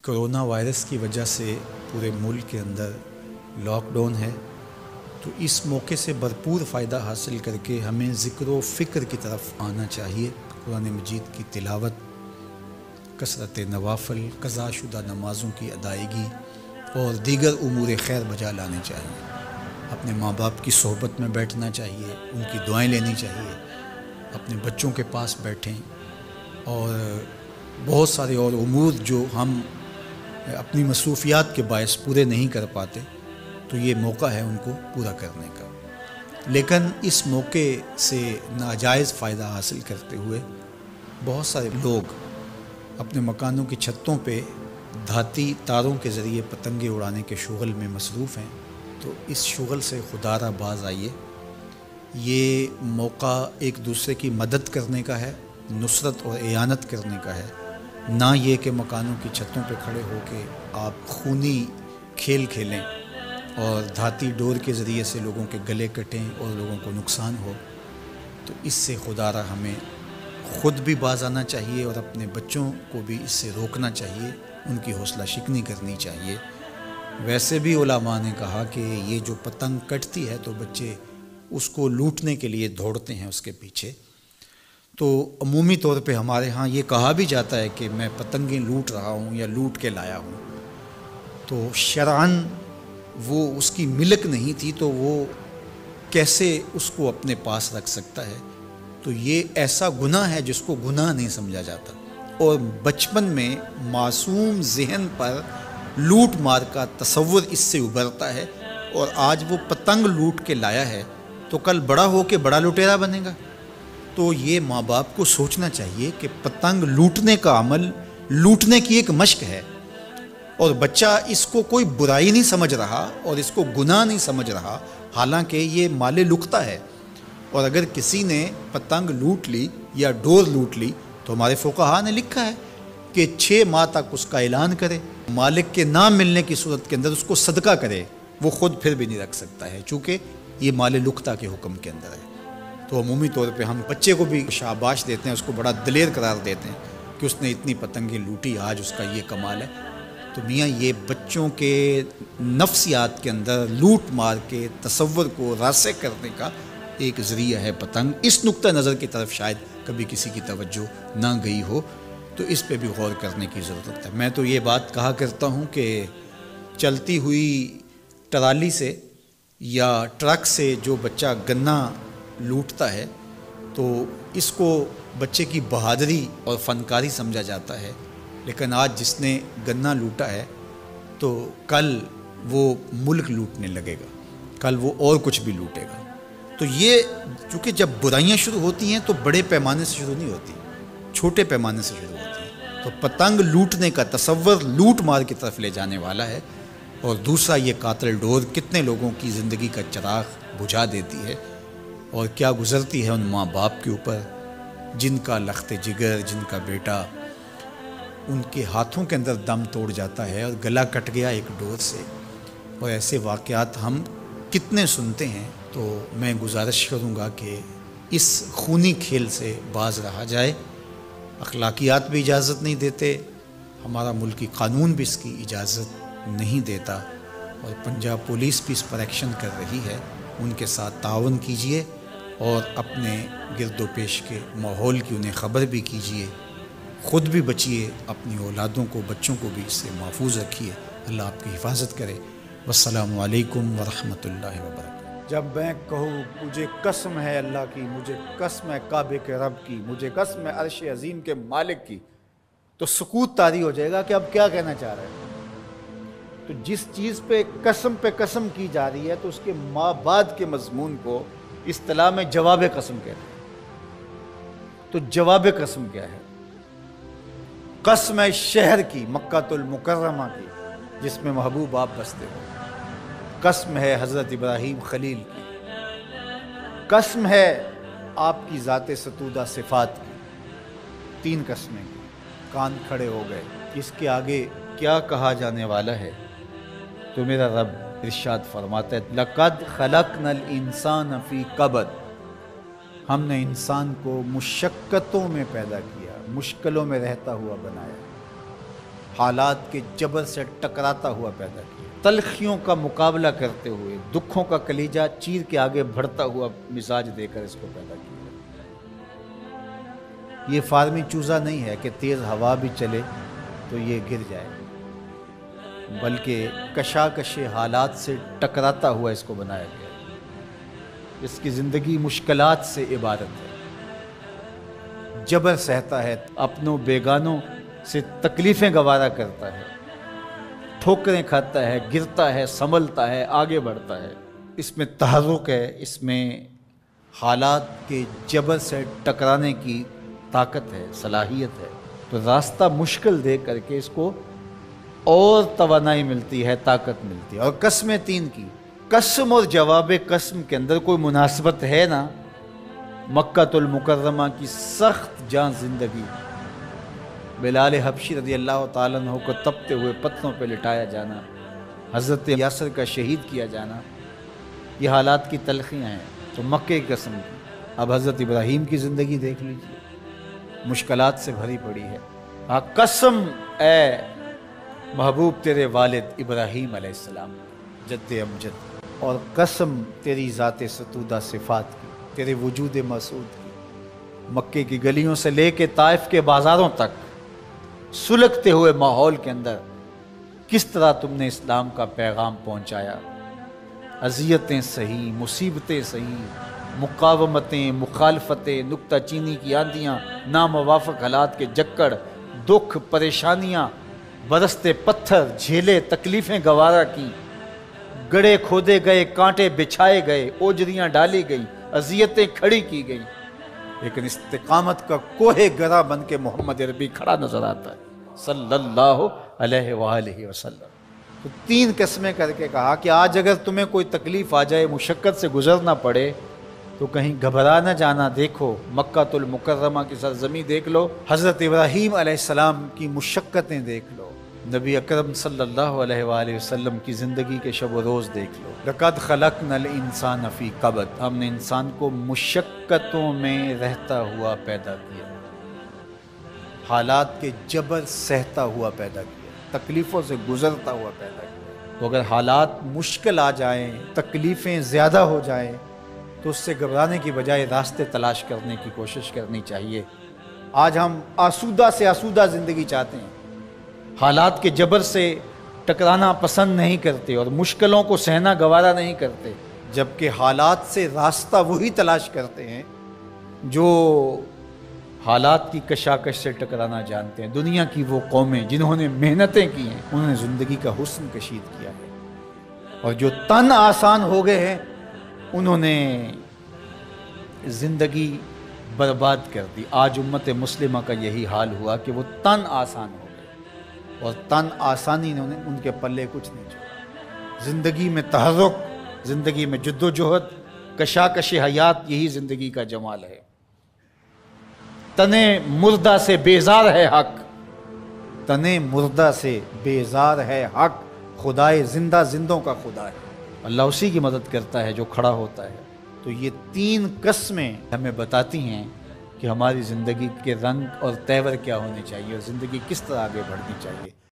Corona virus کی وجہ سے پورے ملک کے اندر لاک ڈاؤن ہے، تو اس موقع سے بھرپور فائدہ حاصل کر کے ہمیں ذکر و فکر کی طرف آنا چاہیے۔ قرآن مجید کی تلاوت، کثرت نوافل، قضا شدہ نمازوں کی ادائیگی اور دیگر امور خیر بجا لانے چاہیے۔ اپنے ماں باپ کی صحبت میں بیٹھنا چاہیے، ان کی دعائیں لینی چاہیے، اپنے بچوں کے پاس بیٹھیں، اور بہت سارے اور امور جو ہم اپنی مصروفیات کے باعث پورے نہیں کر پاتے، تو یہ موقع ہے ان کو پورا کرنے کا۔ لیکن اس موقع سے ناجائز فائدہ حاصل کرتے ہوئے بہت سارے لوگ اپنے مکانوں کی چھتوں پہ دھاتی تاروں کے ذریعے پتنگیں اڑانے کے شغل میں مصروف ہیں، تو اس شغل سے خدا را باز آئیے۔ یہ موقع ایک دوسرے کی مدد کرنے کا ہے، نصرت اور اعانت کرنے کا ہے، نہ یہ کہ مکانوں کی چھتوں پہ کھڑے ہو کے آپ خونی کھیل کھیلیں اور دھاتی ڈور کے ذریعے سے لوگوں کے گلے کٹیں اور لوگوں کو نقصان ہو۔ تو اس سے خدا را ہمیں خود بھی باز آنا چاہیے اور اپنے بچوں کو بھی اس سے روکنا چاہیے، ان کی حوصلہ شکنی کرنی چاہیے۔ ویسے بھی علماء نے کہا کہ یہ جو پتنگ کٹتی ہے تو بچے اس کو لوٹنے کے لیے دوڑتے ہیں اس کے پیچھے، تو عمومی طور پہ ہمارے ہاں یہ کہا بھی جاتا ہے کہ میں پتنگیں لوٹ رہا ہوں یا لوٹ کے لایا ہوں، تو شرعاً وہ اس کی ملک نہیں تھی، تو وہ کیسے اس کو اپنے پاس رکھ سکتا ہے؟ تو یہ ایسا گناہ ہے جس کو گناہ نہیں سمجھا جاتا، اور بچپن میں معصوم ذہن پر لوٹ مار کا تصور اس سے ابھرتا ہے، اور آج وہ پتنگ لوٹ کے لایا ہے تو کل بڑا ہو کے بڑا لٹیرا بنے گا۔ تو یہ ماں باپ کو سوچنا چاہیے کہ پتنگ لوٹنے کا عمل لوٹنے کی ایک مشق ہے، اور بچہ اس کو کوئی برائی نہیں سمجھ رہا اور اس کو گناہ نہیں سمجھ رہا، حالانکہ یہ مال لقطہ ہے۔ اور اگر کسی نے پتنگ لوٹ لی یا ڈور لوٹ لی تو ہمارے فقہا نے لکھا ہے کہ 6 ماہ تک اس کا اعلان کرے، مالک کے نہ ملنے کی صورت کے اندر اس کو صدقہ کرے، وہ خود پھر بھی نہیں رکھ سکتا ہے، چونکہ یہ مال لقطہ کے حکم کے اندر ہے۔ تو عمومی طور پہ ہم بچے کو بھی شاباش دیتے ہیں، اس کو بڑا دلیر قرار دیتے ہیں کہ اس نے اتنی پتنگیں لوٹی، آج اس کا یہ کمال ہے۔ تو میاں یہ بچوں کے نفسیات کے اندر لوٹ مار کے تصور کو راسخ کرنے کا ایک ذریعہ ہے پتنگ۔ اس نقطہ نظر کی طرف شاید کبھی کسی کی توجہ نہ گئی ہو، تو اس پہ بھی غور کرنے کی ضرورت ہے۔ میں تو یہ بات کہا کرتا ہوں کہ چلتی ہوئی ٹرالی سے یا ٹرک سے جو بچہ گنا لوٹتا ہے تو اس کو بچے کی بہادری اور فنکاری سمجھا جاتا ہے، لیکن آج جس نے گنا لوٹا ہے تو کل وہ ملک لوٹنے لگے گا، کل وہ اور کچھ بھی لوٹے گا۔ تو یہ چونکہ جب برائیاں شروع ہوتی ہیں تو بڑے پیمانے سے شروع نہیں ہوتی، چھوٹے پیمانے سے شروع ہوتی ہیں۔ تو پتنگ لوٹنے کا تصور لوٹ مار کی طرف لے جانے والا ہے، اور دوسرا یہ قاتل ڈور کتنے لوگوں کی زندگی کا چراغ بجھا دیتی ہے، اور کیا گزرتی ہے ان ماں باپ کے اوپر جن کا لخت جگر، جن کا بیٹا ان کے ہاتھوں کے اندر دم توڑ جاتا ہے اور گلا کٹ گیا ایک ڈور سے۔ اور ایسے واقعات ہم کتنے سنتے ہیں۔ تو میں گزارش کروں گا کہ اس خونی کھیل سے باز رہا جائے۔ اخلاقیات بھی اجازت نہیں دیتے، ہمارا ملکی قانون بھی اس کی اجازت نہیں دیتا، اور پنجاب پولیس بھی اس پر ایکشن کر رہی ہے۔ ان کے ساتھ تعاون کیجیے اور اپنے گرد و پیش کے ماحول کی انہیں خبر بھی کیجیے، خود بھی بچیے، اپنی اولادوں کو، بچوں کو بھی اس سے محفوظ رکھیے۔ اللہ آپ کی حفاظت کرے۔ والسلام علیکم ورحمۃ اللہ وبرکاتہ۔ جب میں کہوں مجھے قسم ہے اللہ کی، مجھے قسم ہے کعبے کے رب کی، مجھے قسم ہے عرش عظیم کے مالک کی، تو سکوت طاری ہو جائے گا کہ اب کیا کہنا چاہ رہے ہیں۔ تو جس چیز پہ قسم کی جا رہی ہے تو اس کے ما بعد کے مضمون کو اصطلاح میں جواب قسم کہتے ہیں۔ تو جواب قسم کیا ہے؟ قسم ہے شہر کی، مکہ المکرمہ کی، جس میں محبوب آپ بستے ہو۔ قسم ہے حضرت ابراہیم خلیل کی، قسم ہے آپ کی ذات ستودہ صفات کی۔ 3 قسمیں کی۔ کان کھڑے ہو گئے، اس کے آگے کیا کہا جانے والا ہے؟ تو میرا رب ارشاد فرماتا ہے لَقَدْ خَلَقْنَا الْإِنسَانَ فِي كَبَدٍ، ہم نے انسان کو مشقتوں میں پیدا کیا، مشکلوں میں رہتا ہوا بنایا۔ حالات کے جبر سے ٹکراتا ہوا پیدا کیا، تلخیوں کا مقابلہ کرتے ہوئے، دکھوں کا کلیجہ چیر کے آگے بڑھتا ہوا مزاج دے کر اس کو پیدا کیا۔ یہ فارمی چوزا نہیں ہے کہ تیز ہوا بھی چلے تو یہ گر جائے، بلکہ کشاکش حالات سے ٹکراتا ہوا اس کو بنایا گیا۔ اس کی زندگی مشکلات سے عبارت ہے، جبر سہتا ہے، اپنوں بیگانوں سے تکلیفیں گوارا کرتا ہے، ٹھوکریں کھاتا ہے، گرتا ہے، سنبھلتا ہے، آگے بڑھتا ہے۔ اس میں تحرک ہے، اس میں حالات کے جبر سے ٹکرانے کی طاقت ہے، صلاحیت ہے۔ تو راستہ مشکل دے کر کے اس کو اور توانائی ملتی ہے، طاقت ملتی ہے۔ اور قسمیں تین کی، قسم اور جواب قسم کے اندر کوئی مناسبت ہے نا؟ مکہ المکرمہ کی سخت جان زندگی، بلال حبشی رضی اللہ تعالیٰ عنہ کو تپتے ہوئے پتھروں پہ لٹایا جانا، حضرت یاسر کا شہید کیا جانا، یہ حالات کی تلخیاں ہیں۔ تو مکے کی قسم کی، اب حضرت ابراہیم کی زندگی دیکھ لیجیے، مشکلات سے بھری پڑی ہے۔ ہاں، قسم اے محبوب تیرے والد ابراہیم علیہ السلام، جد امجد، اور قسم تیری ذات ستودہ صفات کی، تیرے وجود مسعود کی، مکے کی گلیوں سے لے کے طائف کے بازاروں تک سلگتے ہوئے ماحول کے اندر کس طرح تم نے اسلام کا پیغام پہنچایا۔ اذیتیں سہی، مصیبتیں سہی، مقاومتیں، مخالفتیں، نکتہ چینی کی آندیاں، ناموافق حالات کے جکڑ، دکھ، پریشانیاں، برستے پتھر جھیلے، تکلیفیں گوارا کی، گڑھے کھودے گئے، کانٹے بچھائے گئے، اوجریاں ڈالی گئی، اذیتیں کھڑی کی گئی، لیکن استقامت کا کوہ گرا بن کے محمد عربی کھڑا نظر آتا ہے صلی اللہ علیہ وآلہ وسلم۔ تو تین قسمیں کر کے کہا کہ آج اگر تمہیں کوئی تکلیف آ جائے، مشقت سے گزرنا پڑے، تو کہیں گھبرا نہ جانا۔ دیکھو مکہ المکرمہ کی سرزمین دیکھ لو، حضرت ابراہیم علیہ السلام کی مشقتیں دیکھ لو، نبی اکرم صلی اللہ علیہ وآلہ وسلم کی زندگی کے شب و روز دیکھ لو۔ لَقَدْ خَلَقْنَا الْإِنسَانَ فِي كَبَدٍ، ہم نے انسان کو مشقتوں میں رہتا ہوا پیدا کیا، حالات کے جبر سہتا ہوا پیدا کیا، تکلیفوں سے گزرتا ہوا پیدا کیا۔ تو اگر حالات مشکل آ جائیں، تکلیفیں زیادہ ہو جائیں، تو اس سے گھبرانے کی بجائے راستے تلاش کرنے کی کوشش کرنی چاہیے۔ آج ہم آسودہ سے آسودہ زندگی چاہتے ہیں، حالات کے جبر سے ٹکرانا پسند نہیں کرتے اور مشکلوں کو سہنا گوارا نہیں کرتے، جبکہ حالات سے راستہ وہی تلاش کرتے ہیں جو حالات کی کشاکش سے ٹکرانا جانتے ہیں۔ دنیا کی وہ قومیں جنہوں نے محنتیں کی ہیں، انہوں نے زندگی کا حسن کشید کیا ہے، اور جو تن آسان ہو گئے ہیں انہوں نے زندگی برباد کر دی۔ آج امت مسلمہ کا یہی حال ہوا کہ وہ تن آسان ہو گئے، اور تن آسانی نے ان کے پلے کچھ نہیں چھوڑا۔ زندگی میں تحرک، زندگی میں جد و جہد، کشاکش حیات، یہی زندگی کا جمال ہے۔ تنے مردہ سے بیزار ہے حق، تنے مردہ سے بیزار ہے حق، خدائے زندہ زندوں کا خدا ہے۔ اللہ اسی کی مدد کرتا ہے جو کھڑا ہوتا ہے۔ تو یہ تین قسمیں ہمیں بتاتی ہیں کہ ہماری زندگی کے رنگ اور تیور کیا ہونے چاہیے، اور زندگی کس طرح آگے بڑھنی چاہیے۔